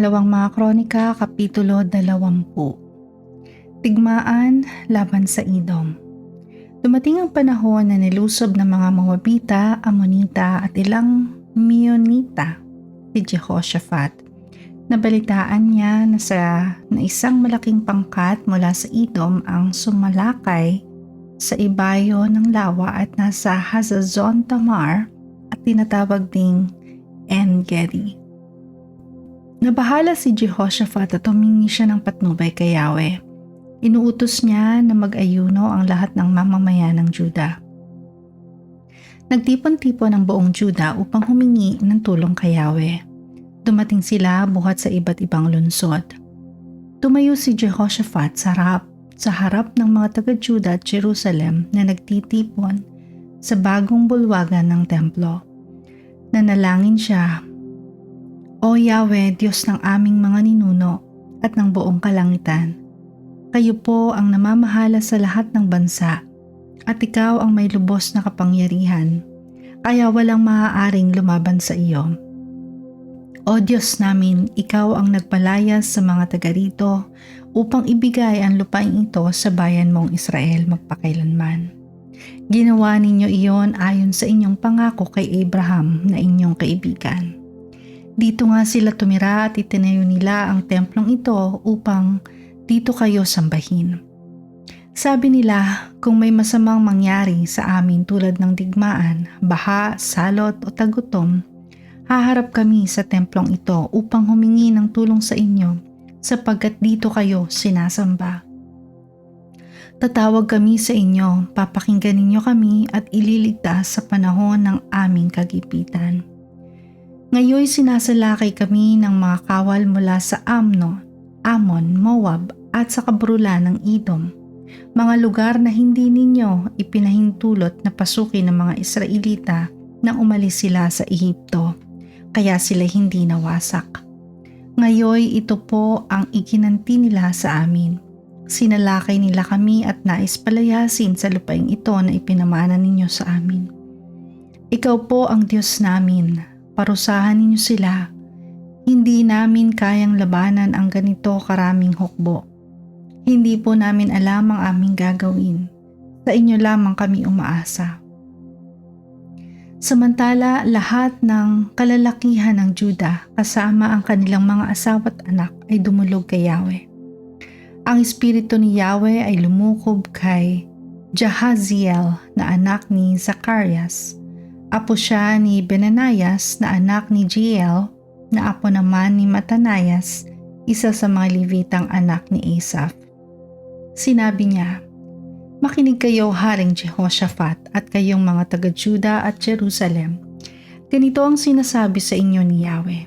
Pangalawang mga Kronika, Kapitulo 20. Tigmaan laban sa Edom. Dumating ang panahon na nilusob ng mga Moabita, Amonita at ilang Meonita si Jehoshaphat. Nabalitaan niya na isang malaking pangkat mula sa Edom ang sumalakay sa ibayo ng lawa at nasa Hazazon Tamar at tinatawag ding En-Gedi. Nabahala si Jehoshaphat at humingi siya ng patnubay kay Yahweh. Inuutos niya na mag-ayuno ang lahat ng mamamayan ng Juda. Nagtipon-tipon ang buong Juda upang humingi ng tulong kay Yahweh. Dumating sila buhat sa iba't ibang lungsod. Tumayo si Jehoshaphat sa harap ng mga taga-Juda at Jerusalem na nagtitipon sa bagong bulwagan ng templo. Nanalangin siya, "O Yahweh, Diyos ng aming mga ninuno at ng buong kalangitan, kayo po ang namamahala sa lahat ng bansa at ikaw ang may lubos na kapangyarihan, kaya walang maaaring lumaban sa iyo. O Diyos namin, ikaw ang nagpalayas sa mga taga rito upang ibigay ang lupain ito sa bayan mong Israel magpakailanman. Ginawa ninyo iyon ayon sa inyong pangako kay Abraham na inyong kaibigan. Dito nga sila tumira at itinayo nila ang templong ito upang dito kayo sambahin. Sabi nila, kung may masamang mangyari sa amin tulad ng digmaan, baha, salot o tagutom, haharap kami sa templong ito upang humingi ng tulong sa inyo sapagkat dito kayo sinasamba. Tatawag kami sa inyo, papakinggan ninyo kami at ililigtas sa panahon ng aming kagipitan. Ngayon sinasalakay kami ng mga kawal mula sa Amon, Moab at sa kabrulan ng Edom, mga lugar na hindi ninyo ipinahintulot na pasukin ng mga Israelita nang umalis sila sa Ehipto, kaya sila hindi nawasak. Ngayon ito po ang iginanti nila sa amin. Sinalakay nila kami at nais palayasin sa lupaing ito na ipinamana ninyo sa amin. Ikaw po ang Diyos namin. Parusahan ninyo sila. Hindi namin kayang labanan ang ganito karaming hukbo. Hindi po namin alam ang aming gagawin. Sa inyo lamang kami umaasa." Samantala, lahat ng kalalakihan ng Juda kasama ang kanilang mga asawa at anak ay dumulog kay Yahweh. Ang espiritu ni Yahweh ay lumukob kay Jahaziel na anak ni Zacarias. Apo siya ni Benanias na anak ni Jeiel na apo naman ni Matanayas, isa sa mga Levitang anak ni Asaph. Sinabi niya, "Makinig kayo, Haring Jehoshaphat at kayong mga taga-Juda at Jerusalem. Ganito ang sinasabi sa inyo ni Yahweh.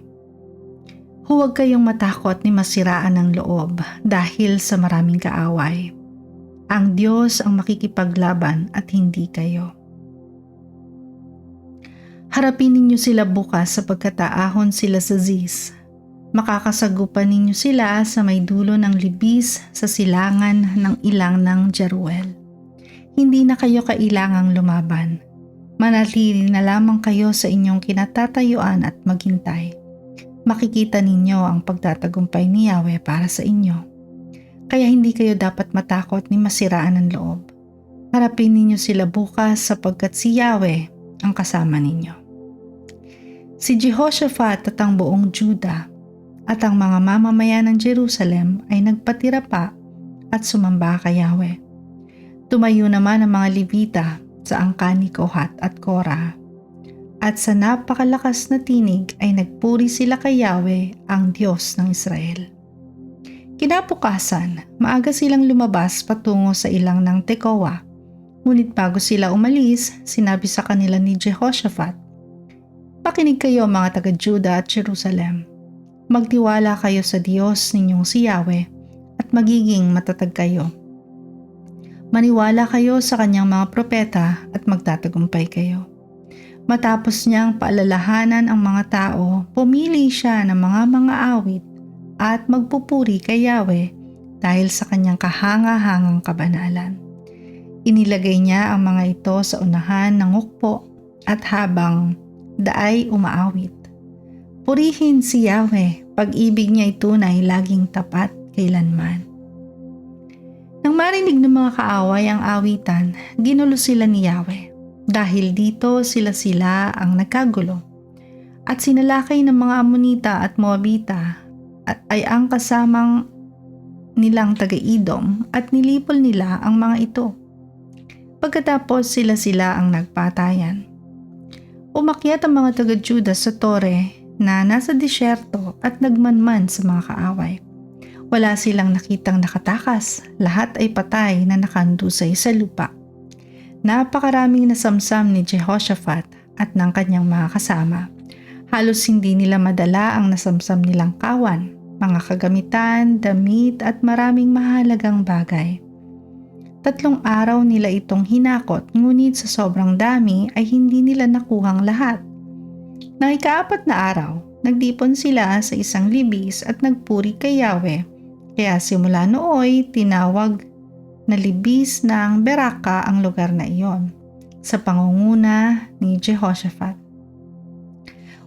Huwag kayong matakot ni masiraan ng loob dahil sa maraming kaaway. Ang Diyos ang makikipaglaban at hindi kayo. Harapin ninyo sila bukas sapagkat aahon sila sa Ziz. Makakasagupan ninyo sila sa may dulo ng libis sa silangan ng ilang ng Jeruel. Hindi na kayo kailangang lumaban. Manatili na lamang kayo sa inyong kinatatayuan at maghintay. Makikita ninyo ang pagtatagumpay ni Yahweh para sa inyo. Kaya hindi kayo dapat matakot ni masiraan ng loob. Harapin ninyo sila bukas sapagkat si Yahweh ang kasama ninyo." Si Jehoshaphat at ang buong Juda at ang mga mamamayan ng Jerusalem ay nagpatira pa at sumamba kay Yahweh. Tumayo naman ang mga Levita sa angkan ni Kohat at Korah, at sa napakalakas na tinig ay nagpuri sila kay Yahweh, ang Diyos ng Israel. Kinabukasan, maaga silang lumabas patungo sa ilang ng Tekoa. Ngunit bago sila umalis, sinabi sa kanila ni Jehoshaphat, "Pakinig kayo mga taga-Juda at Jerusalem. Magtiwala kayo sa Diyos ninyong si Yahweh at magiging matatag kayo. Maniwala kayo sa kanyang mga propeta at magtatagumpay kayo." Matapos niyang paalalahanan ang mga tao, pumili siya ng mga awit at magpupuri kay Yahweh dahil sa kanyang kahanga-hangang kabanalan. Inilagay niya ang mga ito sa unahan ng hukbo at habang daay umaawit, "Purihin si Yahweh, Pag-ibig niya ay tunay, laging tapat kailanman. Nang marinig ng mga kaaway ang awitan, ginulo sila ni Yahweh. Dahil dito sila ang nagkagulo. At sinalakay ng mga Amonita at Moabita ay ang kasamang nilang taga-Edom at nilipol nila ang mga ito. Pagkatapos sila ang nagpatayan. Umakyat ang mga taga-Juda sa tore na nasa disyerto at nagmanman sa mga kaaway. Wala silang nakitang nakatakas, lahat ay patay na nakandusay sa lupa. Napakaraming nasamsam ni Jehoshaphat at ng kanyang mga kasama. Halos hindi nila madala ang nasamsam nilang kawan, mga kagamitan, damit at maraming mahalagang bagay. 3 araw nila itong hinakot, ngunit sa sobrang dami ay hindi nila nakuhang lahat. Nang ika-4 na araw, nagdipon sila sa isang libis at nagpuri kay Yahweh. Kaya simula nooy tinawag na libis ng Beraka ang lugar na iyon, sa pangunguna ni Jehoshaphat.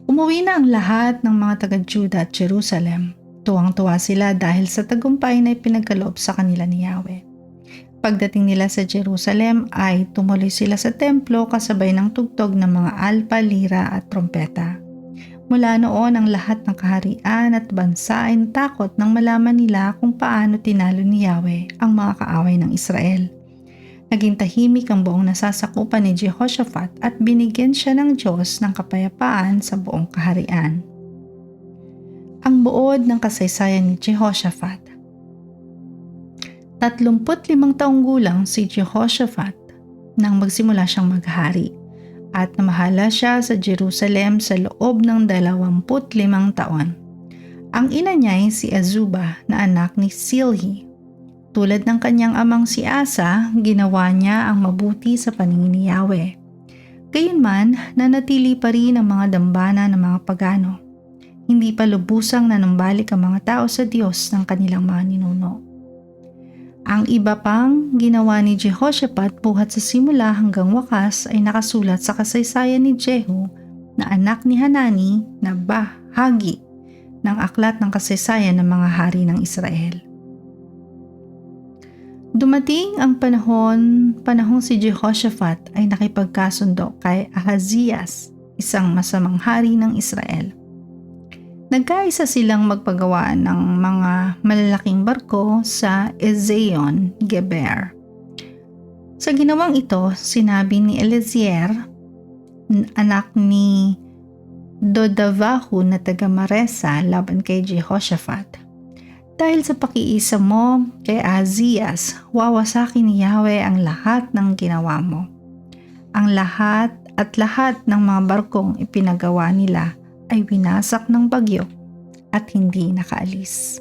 Umuwi na ang lahat ng mga taga-Juda at Jerusalem. Tuwang-tuwa sila dahil sa tagumpay na ipinagkaloob sa kanila ni Yahweh. Pagdating nila sa Jerusalem ay tumuloy sila sa templo kasabay ng tugtog ng mga alpa, lira at trompeta. Mula noon ang lahat ng kaharian at bansa ay natakot nang malaman nila kung paano tinalo ni Yahweh ang mga kaaway ng Israel. Naging tahimik ang buong nasasakupan ni Jehoshaphat at binigyan siya ng Diyos ng kapayapaan sa buong kaharian. Ang buod ng kasaysayan ni Jehoshaphat. 35 taong gulang si Jehoshaphat nang magsimula siyang maghari. At namahala siya sa Jerusalem sa loob ng 25 taon. Ang ina niya ay si Azubah na anak ni Silhi. Tulad ng kanyang amang si Asa, ginawa niya ang mabuti sa paningin ni Yahweh. Gayunman, nanatili pa rin ang mga dambana ng mga pagano. Hindi pa lubusang nanumbalik ang mga tao sa Diyos ng kanilang mga ninuno. Ang iba pang ginawa ni Jehoshaphat buhat sa simula hanggang wakas ay nakasulat sa kasaysayan ni Jehu na anak ni Hanani na bahagi ng aklat ng kasaysayan ng mga hari ng Israel. Dumating ang panahong si Jehoshaphat ay nakipagkasundo kay Ahazias, isang masamang hari ng Israel. Nagkaisa silang magpagawa ng mga malalaking barko sa Ezion-Geber. Sa ginawang ito, sinabi ni Eliezer, anak ni Dodavahu na taga Maresa laban kay Jehoshaphat, "Dahil sa pakiisa mo kay Ahazias, wawasakin ni Yahweh ang lahat ng ginawa mo. Ang lahat ng mga barkong ipinagawa nila ay winasak ng bagyo at hindi nakaalis."